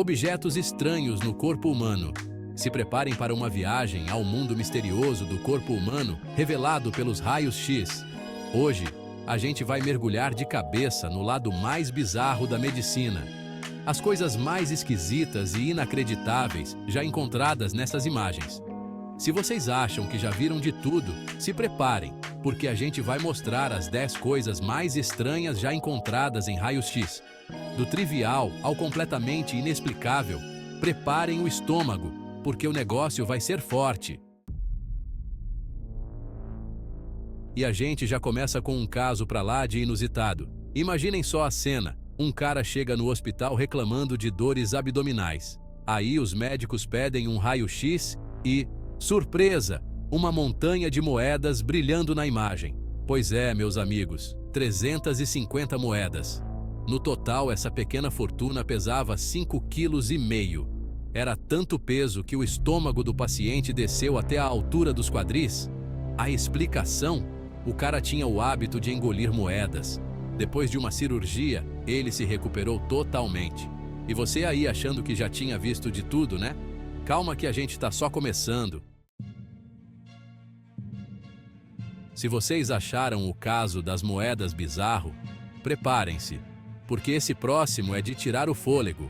Objetos estranhos no corpo humano. Se preparem para uma viagem ao mundo misterioso do corpo humano revelado pelos raios X. Hoje, a gente vai mergulhar de cabeça no lado mais bizarro da medicina. As coisas mais esquisitas e inacreditáveis já encontradas nessas imagens. Se vocês acham que já viram de tudo, se preparem, porque a gente vai mostrar as 10 coisas mais estranhas já encontradas em raios X. Do trivial ao completamente inexplicável, preparem o estômago, porque o negócio vai ser forte. E a gente já começa com um caso pra lá de inusitado. Imaginem só a cena. Um cara chega no hospital reclamando de dores abdominais. Aí os médicos pedem um raio-x e... surpresa! Uma montanha de moedas brilhando na imagem. Pois é, meus amigos, 350 moedas. No total, essa pequena fortuna pesava 5,5 kg. Era tanto peso que o estômago do paciente desceu até a altura dos quadris. A explicação? O cara tinha o hábito de engolir moedas. Depois de uma cirurgia, ele se recuperou totalmente. E você aí achando que já tinha visto de tudo, né? Calma que a gente tá só começando. Se vocês acharam o caso das moedas bizarro, preparem-se, porque esse próximo é de tirar o fôlego.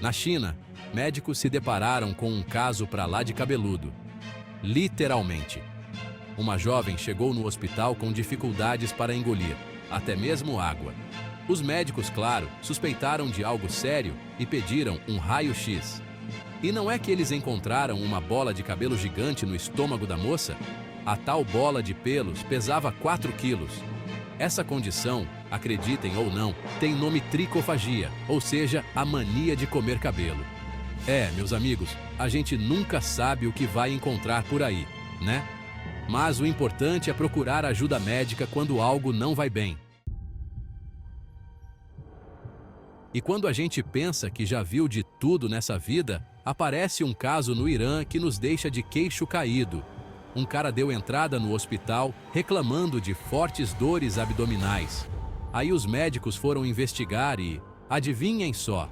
Na China, médicos se depararam com um caso pra lá de cabeludo. Literalmente. Uma jovem chegou no hospital com dificuldades para engolir, até mesmo água. Os médicos, claro, suspeitaram de algo sério e pediram um raio-x. E não é que eles encontraram uma bola de cabelo gigante no estômago da moça? A tal bola de pelos pesava 4 quilos. Essa condição, acreditem ou não, tem nome tricofagia, ou seja, a mania de comer cabelo. Meus amigos, a gente nunca sabe o que vai encontrar por aí, né? Mas o importante é procurar ajuda médica quando algo não vai bem. E quando a gente pensa que já viu de tudo nessa vida, aparece um caso no Irã que nos deixa de queixo caído. Um cara deu entrada no hospital reclamando de fortes dores abdominais. Aí os médicos foram investigar e, adivinhem só,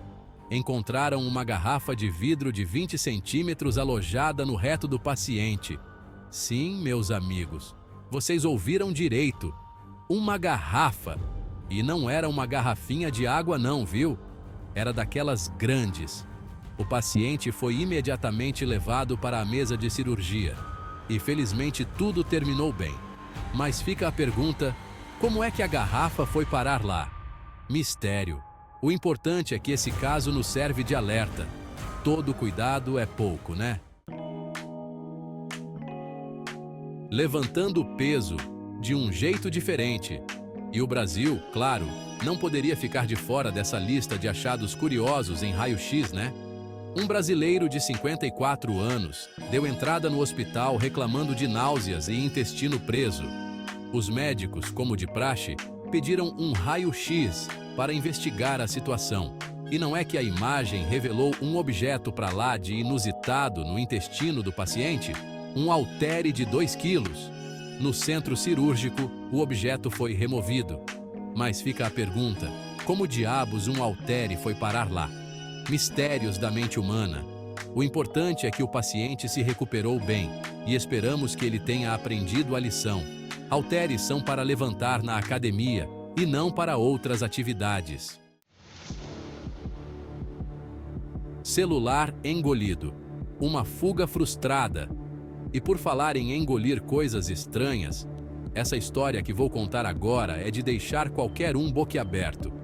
encontraram uma garrafa de vidro de 20 centímetros alojada no reto do paciente. Sim, meus amigos, vocês ouviram direito. Uma garrafa. E não era uma garrafinha de água não, viu? Era daquelas grandes. O paciente foi imediatamente levado para a mesa de cirurgia. E felizmente tudo terminou bem. Mas fica a pergunta, como é que a garrafa foi parar lá? Mistério. O importante é que esse caso nos serve de alerta. Todo cuidado é pouco, né? Levantando peso de um jeito diferente. E o Brasil, claro, não poderia ficar de fora dessa lista de achados curiosos em raio-x, né? Um brasileiro de 54 anos deu entrada no hospital reclamando de náuseas e intestino preso. Os médicos, como de praxe, pediram um raio-x para investigar a situação. E não é que a imagem revelou um objeto pra lá de inusitado no intestino do paciente? Um haltere de 2 quilos. No centro cirúrgico, o objeto foi removido. Mas fica a pergunta, como diabos um haltere foi parar lá? Mistérios da mente humana. O importante é que o paciente se recuperou bem e esperamos que ele tenha aprendido a lição. Halteres são para levantar na academia e não para outras atividades. Celular engolido. Uma fuga frustrada. E por falar em engolir coisas estranhas, essa história que vou contar agora é de deixar qualquer um boquiaberto.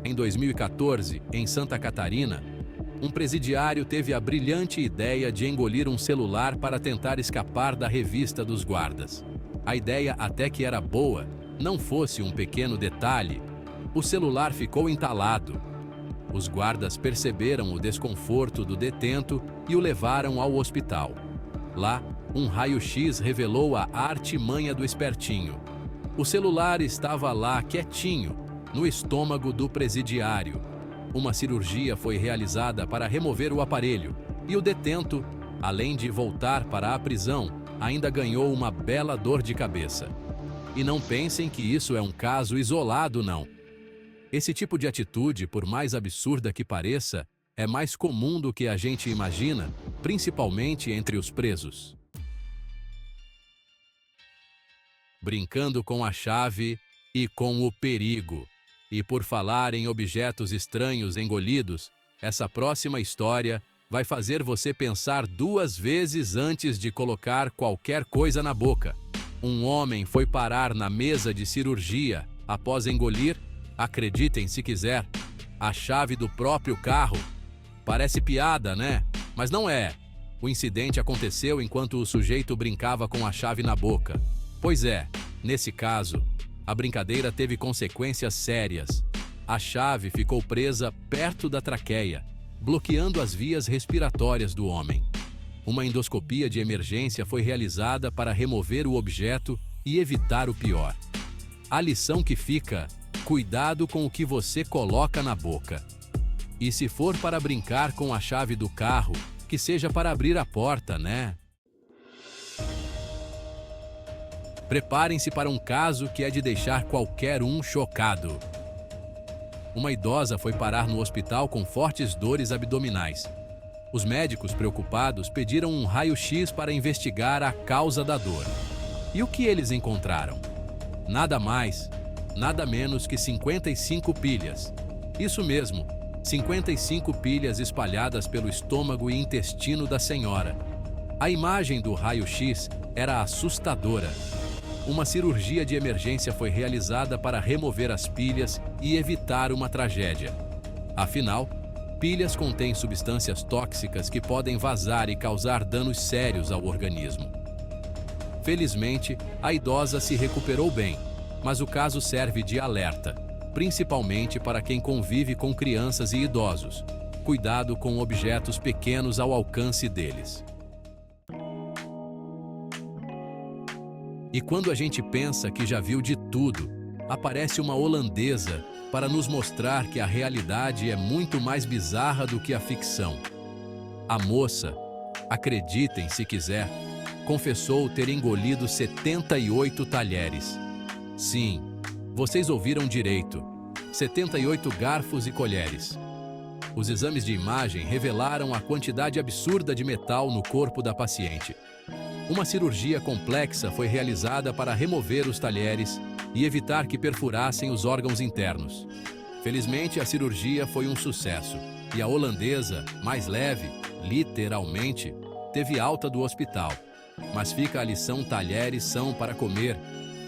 Em 2014, em Santa Catarina, um presidiário teve a brilhante ideia de engolir um celular para tentar escapar da revista dos guardas. A ideia até que era boa, não fosse um pequeno detalhe, o celular ficou entalado. Os guardas perceberam o desconforto do detento e o levaram ao hospital. Lá, um raio-x revelou a artimanha do espertinho. O celular estava lá quietinho, no estômago do presidiário. Uma cirurgia foi realizada para remover o aparelho e o detento, além de voltar para a prisão, ainda ganhou uma bela dor de cabeça. E não pensem que isso é um caso isolado, não. Esse tipo de atitude, por mais absurda que pareça, é mais comum do que a gente imagina, principalmente entre os presos. Brincando com a chave e com o perigo. E por falar em objetos estranhos engolidos, essa próxima história vai fazer você pensar 2 vezes antes de colocar qualquer coisa na boca. Um homem foi parar na mesa de cirurgia após engolir, acreditem se quiser, a chave do próprio carro. Parece piada, né? Mas não é. O incidente aconteceu enquanto o sujeito brincava com a chave na boca. Pois é, nesse caso, a brincadeira teve consequências sérias. A chave ficou presa perto da traqueia, bloqueando as vias respiratórias do homem. Uma endoscopia de emergência foi realizada para remover o objeto e evitar o pior. A lição que fica: cuidado com o que você coloca na boca. E se for para brincar com a chave do carro, que seja para abrir a porta, né? Preparem-se para um caso que é de deixar qualquer um chocado. Uma idosa foi parar no hospital com fortes dores abdominais. Os médicos, preocupados, pediram um raio-x para investigar a causa da dor. E o que eles encontraram? Nada mais, nada menos que 55 pilhas. Isso mesmo, 55 pilhas espalhadas pelo estômago e intestino da senhora. A imagem do raio-x era assustadora. Uma cirurgia de emergência foi realizada para remover as pilhas e evitar uma tragédia. Afinal, pilhas contêm substâncias tóxicas que podem vazar e causar danos sérios ao organismo. Felizmente, a idosa se recuperou bem, mas o caso serve de alerta, principalmente para quem convive com crianças e idosos. Cuidado com objetos pequenos ao alcance deles. E quando a gente pensa que já viu de tudo, aparece uma holandesa para nos mostrar que a realidade é muito mais bizarra do que a ficção. A moça, acreditem se quiser, confessou ter engolido 78 talheres. Sim, vocês ouviram direito, 78 garfos e colheres. Os exames de imagem revelaram a quantidade absurda de metal no corpo da paciente. Uma cirurgia complexa foi realizada para remover os talheres e evitar que perfurassem os órgãos internos. Felizmente, a cirurgia foi um sucesso e a holandesa, mais leve, literalmente, teve alta do hospital. Mas fica a lição: talheres são para comer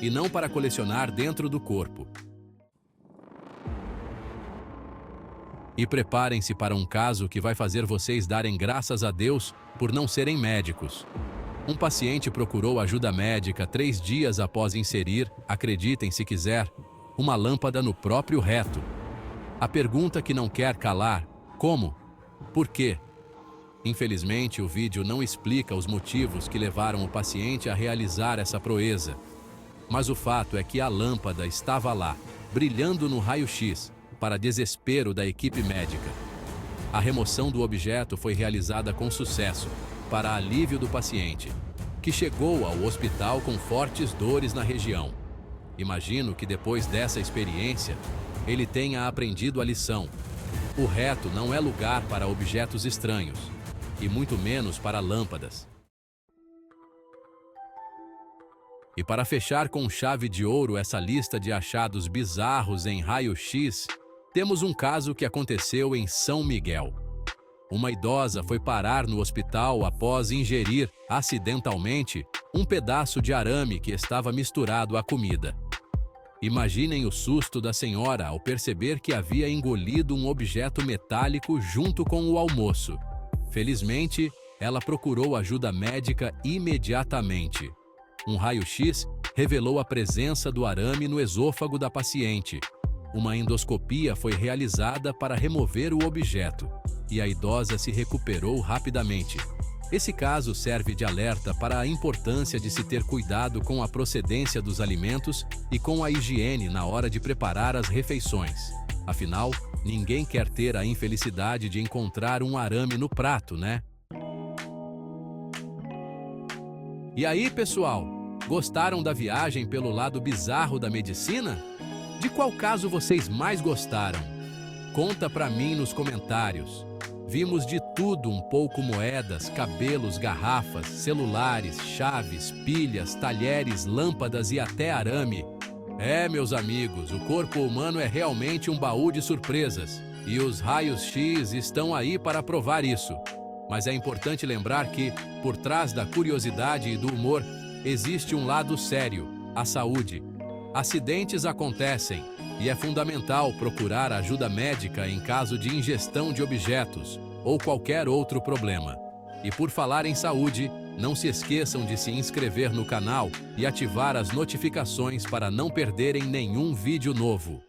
e não para colecionar dentro do corpo. E preparem-se para um caso que vai fazer vocês darem graças a Deus por não serem médicos. Um paciente procurou ajuda médica 3 dias após inserir, acreditem se quiser, uma lâmpada no próprio reto. A pergunta que não quer calar: como? Por quê? Infelizmente, o vídeo não explica os motivos que levaram o paciente a realizar essa proeza. Mas o fato é que a lâmpada estava lá, brilhando no raio-x, para desespero da equipe médica. A remoção do objeto foi realizada com sucesso, para alívio do paciente, que chegou ao hospital com fortes dores na região. Imagino que depois dessa experiência, ele tenha aprendido a lição. O reto não é lugar para objetos estranhos, e muito menos para lâmpadas. E para fechar com chave de ouro essa lista de achados bizarros em raio-x, temos um caso que aconteceu em São Miguel. Uma idosa foi parar no hospital após ingerir, acidentalmente, um pedaço de arame que estava misturado à comida. Imaginem o susto da senhora ao perceber que havia engolido um objeto metálico junto com o almoço. Felizmente, ela procurou ajuda médica imediatamente. Um raio-x revelou a presença do arame no esôfago da paciente. Uma endoscopia foi realizada para remover o objeto, e a idosa se recuperou rapidamente. Esse caso serve de alerta para a importância de se ter cuidado com a procedência dos alimentos e com a higiene na hora de preparar as refeições. Afinal, ninguém quer ter a infelicidade de encontrar um arame no prato, né? E aí, pessoal, gostaram da viagem pelo lado bizarro da medicina? De qual caso vocês mais gostaram? Conta pra mim nos comentários. Vimos de tudo um pouco: moedas, cabelos, garrafas, celulares, chaves, pilhas, talheres, lâmpadas e até arame. Meus amigos, o corpo humano é realmente um baú de surpresas. E os raios-x estão aí para provar isso. Mas é importante lembrar que, por trás da curiosidade e do humor, existe um lado sério: a saúde. Acidentes acontecem, e é fundamental procurar ajuda médica em caso de ingestão de objetos ou qualquer outro problema. E por falar em saúde, não se esqueçam de se inscrever no canal e ativar as notificações para não perderem nenhum vídeo novo.